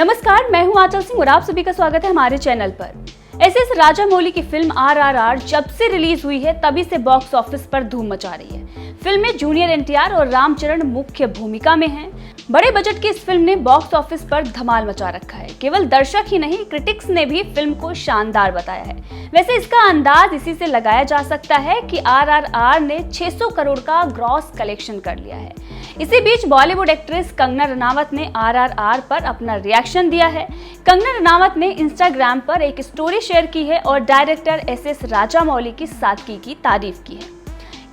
नमस्कार, मैं हूं आंचल सिंह और आप सभी का स्वागत है हमारे चैनल पर। एसएस राजामौली की फिल्म आरआरआर जब से रिलीज हुई है तभी से बॉक्स ऑफिस पर धूम मचा रही है। फिल्म में जूनियर एनटीआर और रामचरण मुख्य भूमिका में हैं। बड़े बजट की इस फिल्म ने बॉक्स ऑफिस पर धमाल मचा रखा है। केवल दर्शक ही नहीं, क्रिटिक्स ने भी फिल्म को शानदार बताया है। वैसे इसका अंदाज इसी से लगाया जा सकता है कि आरआरआर ने 600 करोड़ का ग्रॉस कलेक्शन कर लिया है। इसी बीच बॉलीवुड एक्ट्रेस कंगना रनावत ने आरआरआर पर अपना रिएक्शन दिया है। कंगना रनावत ने इंस्टाग्राम पर एक स्टोरी शेयर की है और डायरेक्टर एसएस राजामौली की सादगी की तारीफ की है।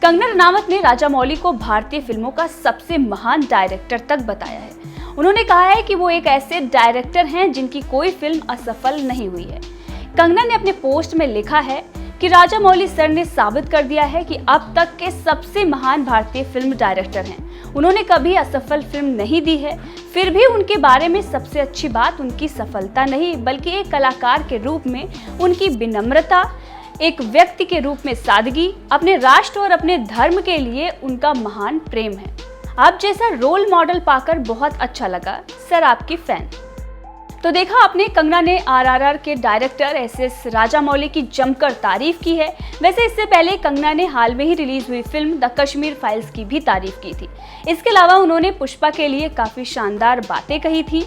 कंगना रनावत ने राजामौली को भारतीय फिल्मों का सबसे महान डायरेक्टर तक बताया है। उन्होंने कहा है कि वो एक ऐसे डायरेक्टर हैं जिनकी कोई फिल्म असफल नहीं हुई है। कंगना ने अपने पोस्ट में लिखा है कि राजामौली सर ने साबित कर दिया है कि अब तक के सबसे महान भारतीय फिल्म डायरेक्टर हैं। उन्होंने कभी असफल फिल्म नहीं दी है। फिर भी उनके बारे में सबसे अच्छी बात उनकी सफलता नहीं, बल्कि एक कलाकार के रूप में उनकी विनम्रता, एक व्यक्ति के रूप में सादगी, अपने राष्ट्र और अपने धर्म के लिए उनका महान प्रेम है। आप जैसा रोल मॉडल पाकर बहुत अच्छा लगा सर, आपकी फैन। तो देखा आपने, कंगना ने आरआरआर के डायरेक्टर एसएस राजामौली की जमकर तारीफ की है। वैसे इससे पहले कंगना ने हाल में ही रिलीज हुई फिल्म द कश्मीर फाइल्स की भी तारीफ की थी। इसके अलावा उन्होंने पुष्पा के लिए काफी शानदार बातें कही थी।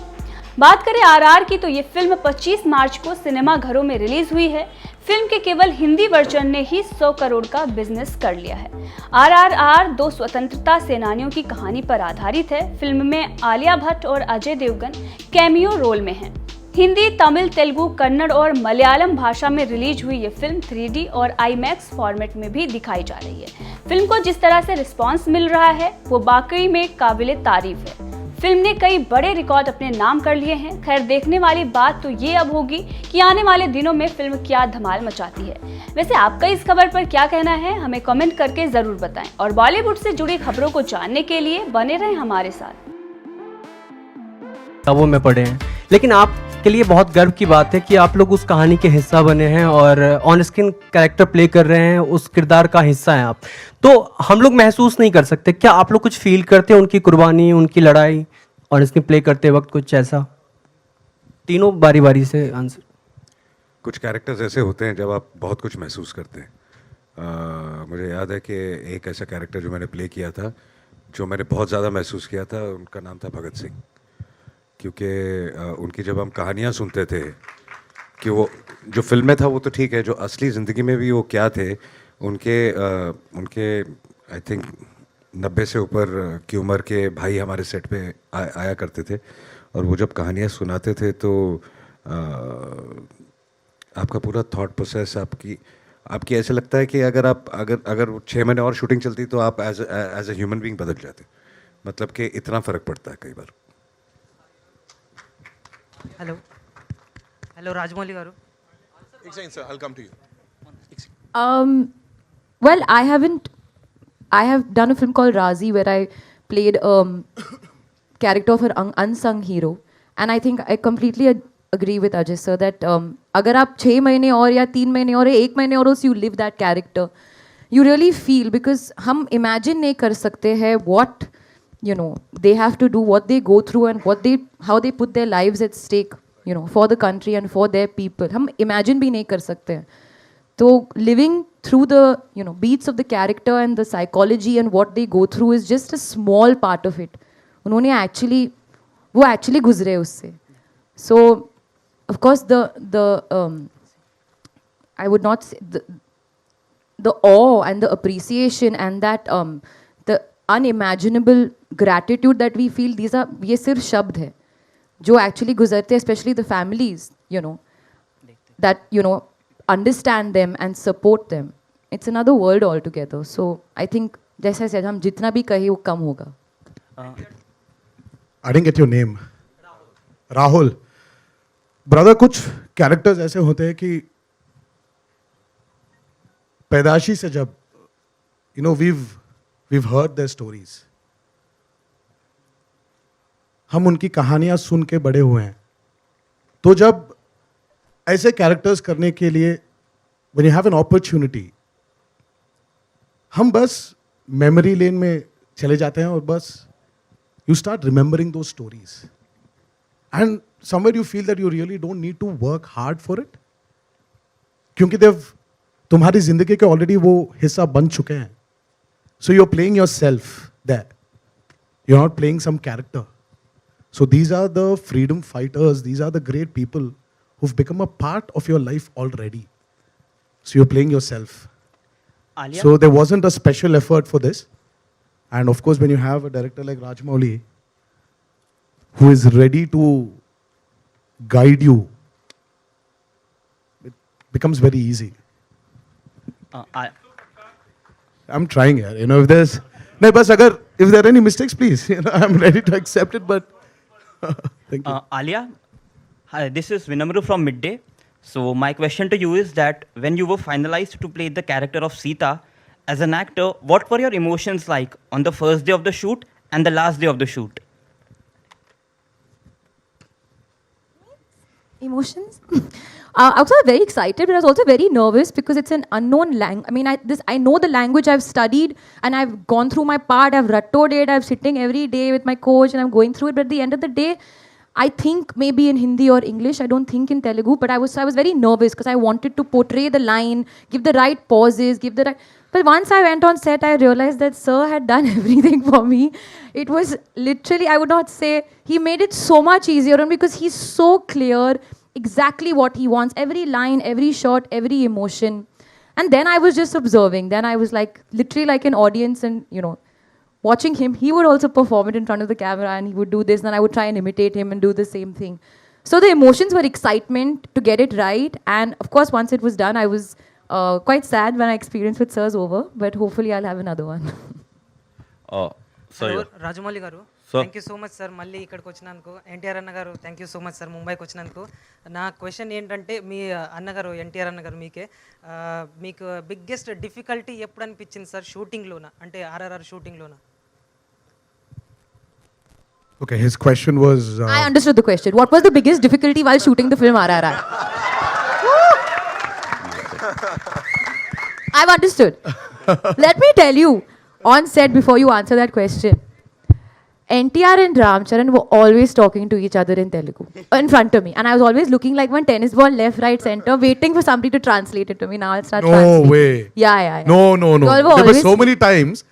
बात करें आरआर की तो ये फिल्म 25 मार्च को सिनेमा घरों में रिलीज हुई है। फिल्म के केवल हिंदी वर्जन ने ही 100 करोड़ का बिजनेस कर लिया है। आरआरआर 2 स्वतंत्रता सेनानियों की कहानी पर आधारित है। फिल्म में आलिया भट्ट और अजय देवगन कैमियो रोल में हैं। हिंदी, तमिल, तेलुगु, कन्नड़ और मलयालम भाषा में रिलीज हुई ये फिल्म 3D और IMAX फॉर्मेट में भी दिखाई जा रही है। फिल्म को जिस तरह से रिस्पॉन्स मिल रहा है वो वाकई में काबिले तारीफ है। फिल्म ने कई बड़े रिकॉर्ड अपने नाम कर लिए हैं। खैर, देखने वाली बात तो ये अब होगी कि आने वाले दिनों में फिल्म क्या धमाल मचाती है। वैसे आपका इस खबर पर क्या कहना है, हमें कमेंट करके जरूर बताएं और बॉलीवुड से जुड़ी खबरों को जानने के लिए बने रहें हमारे साथ। किताबों में पढ़े हैं, लेकिन आपके लिए बहुत गर्व की बात है कि आप लोग उस कहानी के हिस्सा बने हैं और ऑन स्क्रीन कैरेक्टर प्ले कर रहे हैं, उस किरदार का हिस्सा हैं आप। तो हम लोग महसूस नहीं कर सकते, क्या आप लोग कुछ फील करते हैं उनकी कुर्बानी, उनकी लड़ाई ऑन स्क्रीन प्ले करते वक्त कुछ ऐसा? तीनों बारी बारी से आंसर। कुछ कैरेक्टर्स ऐसे होते हैं जब आप बहुत कुछ महसूस करते हैं। मुझे याद है कि एक ऐसा कैरेक्टर जो मैंने प्ले किया था, जो मैंने बहुत ज़्यादा महसूस किया था, उनका नाम था भगत सिंह। क्योंकि उनकी जब हम कहानियाँ सुनते थे कि वो जो फिल्म में था वो तो ठीक है, जो असली ज़िंदगी में भी वो क्या थे, उनके आई थिंक 90 से ऊपर की उम्र के भाई हमारे सेट पे आया करते थे और वो जब कहानियाँ सुनाते थे तो आपका पूरा थॉट प्रोसेस आपकी ऐसे लगता है कि अगर 6 महीने और शूटिंग चलती तो आप एज ए ह्यूमन बीइंग बदल जाते। मतलब कि इतना फ़र्क पड़ता है कई बार। Hello, Rajmouli garu. One second, sir. I'll come to you. Well, I have done a film called Razi where I played character of an unsung hero, and I think I completely agree with Ajay sir that अगर आप 6 महीने और या 3 महीने और 1 महीने और you live that character, you really feel, because हम imagine नहीं कर सकते हैं what they have to do, what they go through, and how they put their lives at stake, for the country and for their people. हम imagine भी नहीं कर सकते हैं. तो living through the beats of the character and the psychology and what they go through is just a small part of it. उन्होंने वो actually गुजरे उससे. So of course I would not say the awe and the appreciation and that the unimaginable gratitude that we feel, ये सिर्फ शब्द है जो actually गुजरते, especially the families, that understand them and support them. It's another world altogether. So I think जैसे said, हम जितना भी कहे वो कम होगा. I didn't get your name. Rahul. Brother, कुछ कैरेक्टर्स ऐसे होते हैं कि पैदाशी से जब we've heard their stories, हम उनकी कहानियां सुन के बड़े हुए हैं. तो जब ऐसे कैरेक्टर्स करने के लिए when you have an opportunity, हम बस मेमोरी लेन में चले जाते हैं और बस you start remembering those stories. and somewhere you feel that you really don't need to work hard for it, क्योंकि they've तुम्हारी जिंदगी के ऑलरेडी वो हिस्सा बन चुके हैं. So you're playing yourself there. You're not playing some character. So these are the freedom fighters. These are the great people who've become a part of your life already. So you're playing yourself. Alia? So there wasn't a special effort for this. And of course, when you have a director like Rajamouli, who is ready to guide you, it becomes very easy. I'm trying here. You know, if there's no, but if there are any mistakes, please. You know, I'm ready to accept it. But thank you. Alia, hi, this is Vinamru from Midday. So my question to you is that when you were finalized to play the character of Sita, as an actor, what were your emotions like on the first day of the shoot and the last day of the shoot? Emotions? I was very excited, but I was also very nervous because it's an unknown language. I mean, I know the language, I've studied, and I've gone through my part, I've rattoed it, I'm sitting every day with my coach, and I'm going through it. But at the end of the day, I think maybe in Hindi or English, I don't think in Telugu, but I was very nervous because I wanted to portray the line, give the right pauses, give the right... But once I went on set, I realized that Sir had done everything for me. It was literally, I would not say, he made it so much easier on me because he's so clear exactly what he wants, every line, every shot, every emotion. And then I was just observing. Then I was like, literally like an audience and, you know, watching him. He would also perform it in front of the camera and he would do this. And I would try and imitate him and do the same thing. So the emotions were excitement to get it right. And of course, once it was done, I was quite sad when I experienced with Sir's over. But hopefully I'll have another one. Hello Rajamouli గారు Sir. Thank you so much sir మళ్ళీ ఇక్కడికి వచ్చినందుకు ఎన్టీఆర్ అన్న గారు thank you so much sir ముంబైకి వచ్చినందుకు నా question ఏంటంటే మీ అన్నగారు ఎన్టీఆర్ అన్న గారు మీకు బిగ్గెస్ట్ డిఫికల్టీ ఎప్పుడు అనిపించింది సార్ షూటింగ్లోన అంటే RRR షూటింగ్లోన Okay, his question was. I understood the question. What was the biggest difficulty while shooting the film RRR? I've understood. Let me tell you, on set before you answer that question, NTR and Ram Charan were always talking to each other in Telugu in front of me. And I was always looking like one tennis ball, left, right, center, waiting for somebody to translate it to me. Now I'll start No translating. way. Yeah. No. You all were There were always- so many times